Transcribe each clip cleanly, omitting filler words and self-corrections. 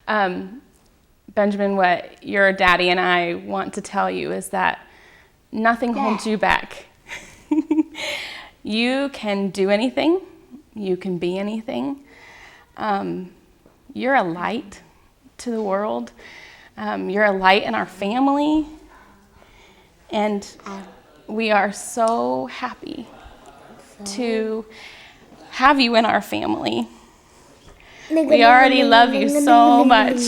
Benjamin, what your daddy and I want to tell you is that nothing holds you back. You can do anything. You can be anything. You're a light to the world. You're a light in our family. And we are so happy to have you in our family. We already love you so much.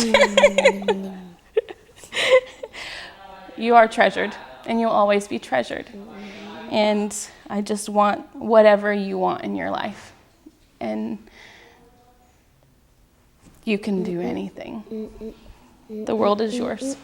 You are treasured, and you'll always be treasured. And I just want whatever you want in your life. And you can do anything. The world is yours.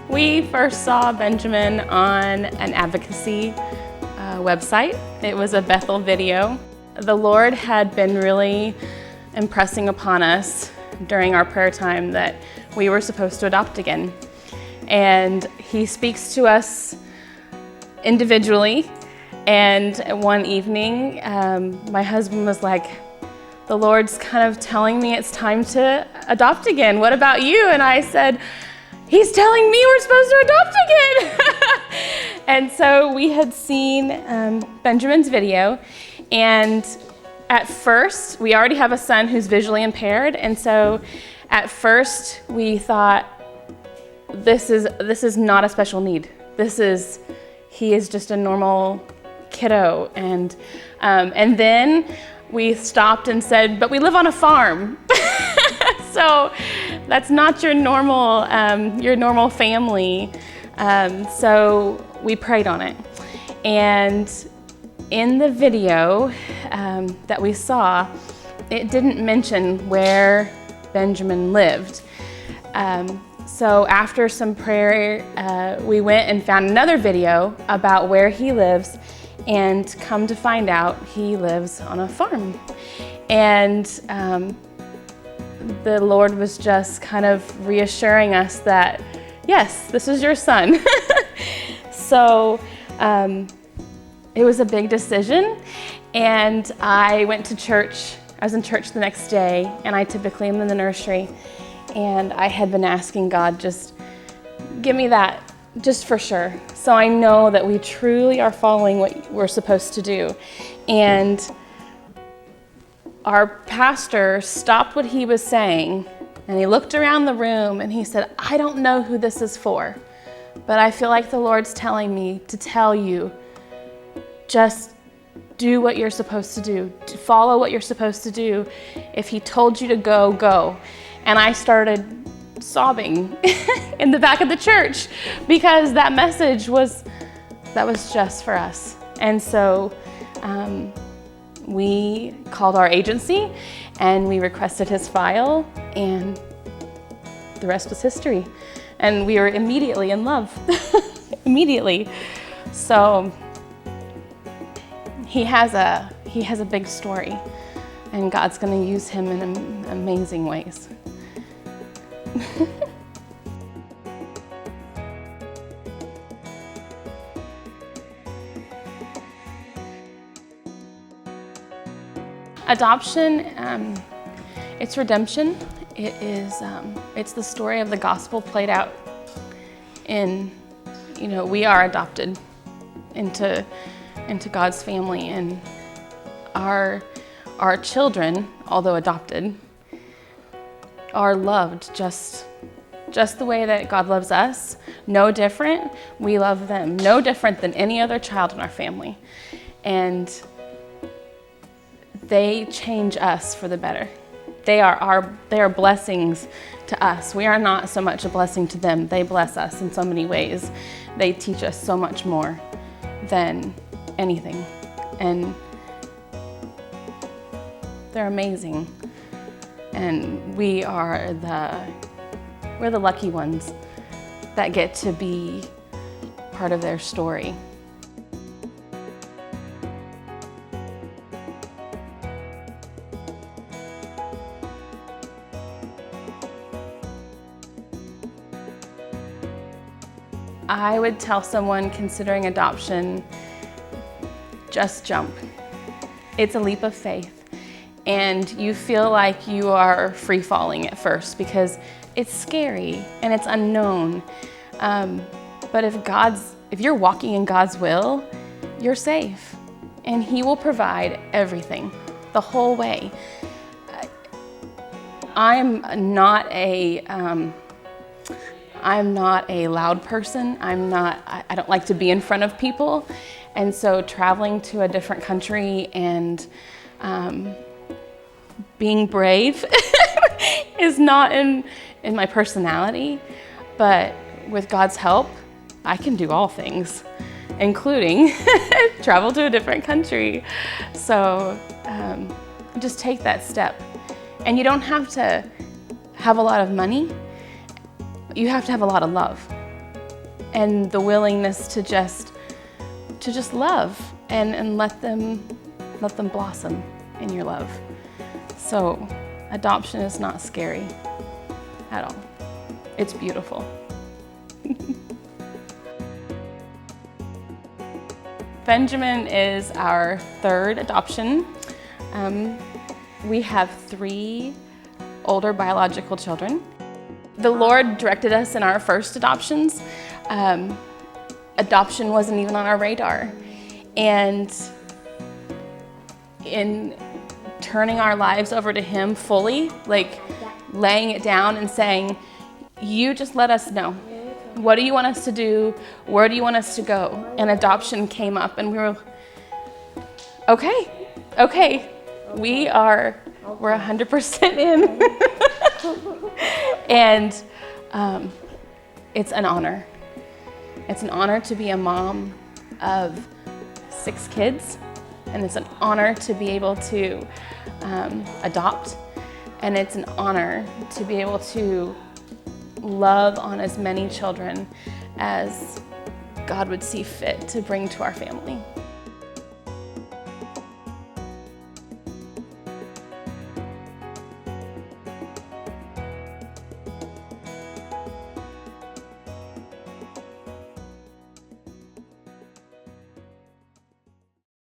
We first saw Benjamin on an advocacy website. It was a Bethel video. The Lord had been really impressing upon us during our prayer time that we were supposed to adopt again. And He speaks to us individually. And one evening, my husband was like, "The Lord's kind of telling me it's time to adopt again. What about you?" And I said, "He's telling me we're supposed to adopt again." And so we had seen Benjamin's video, and at first, we already have a son who's visually impaired, and so at first we thought, this is not a special need. He is just a normal kiddo. And then we stopped and said, "But we live on a farm." So that's not your normal family. So we prayed on it. And in the video that we saw, it didn't mention where Benjamin lived. So after some prayer, we went and found another video about where he lives, and come to find out he lives on a farm. And the Lord was just kind of reassuring us that, yes, this is your son. So it was a big decision, and I went to church. I was in church the next day, and I typically am in the nursery, and I had been asking God, just give me that, just for sure, so I know that we truly are following what we're supposed to do. And our pastor stopped what he was saying, and he looked around the room and he said, "I don't know who this is for, but I feel like the Lord's telling me to tell you, just do what you're supposed to do, to follow what you're supposed to do. If He told you to go, go." And I started sobbing in the back of the church, because that message was just for us. And so we called our agency and we requested his file, and the rest was history. And we were immediately in love, immediately. So he has a big story, and God's going to use him in amazing ways. Adoption, it's redemption. It's the story of the gospel played out in, we are adopted into God's family, and our children, although adopted, are loved just the way that God loves us. No different. We love them no different than any other child in our family. And they change us for the better. they are blessings to us. We are not so much a blessing to them. They bless us in so many ways. They teach us so much more than anything. And they're amazing. And we're the lucky ones that get to be part of their story. I would tell someone considering adoption, just jump. It's a leap of faith. And you feel like you are free falling at first because it's scary and it's unknown. But if you're walking in God's will, you're safe. And He will provide everything, the whole way. I'm not a loud person. I don't like to be in front of people. And so traveling to a different country and being brave is not in my personality, but with God's help, I can do all things, including travel to a different country. So just take that step. And you don't have to have a lot of money. You have to have a lot of love and the willingness to just love and let them blossom in your love. So adoption is not scary at all. It's beautiful. Benjamin is our third adoption. We have 3 older biological children. The Lord directed us in our first adoptions. Adoption wasn't even on our radar. And in turning our lives over to Him fully, like laying it down and saying, you just let us know. What do you want us to do? Where do you want us to go? And adoption came up and we were, okay. We're 100% in. And it's an honor. It's an honor to be a mom of 6 kids, and it's an honor to be able to adopt, and it's an honor to be able to love on as many children as God would see fit to bring to our family.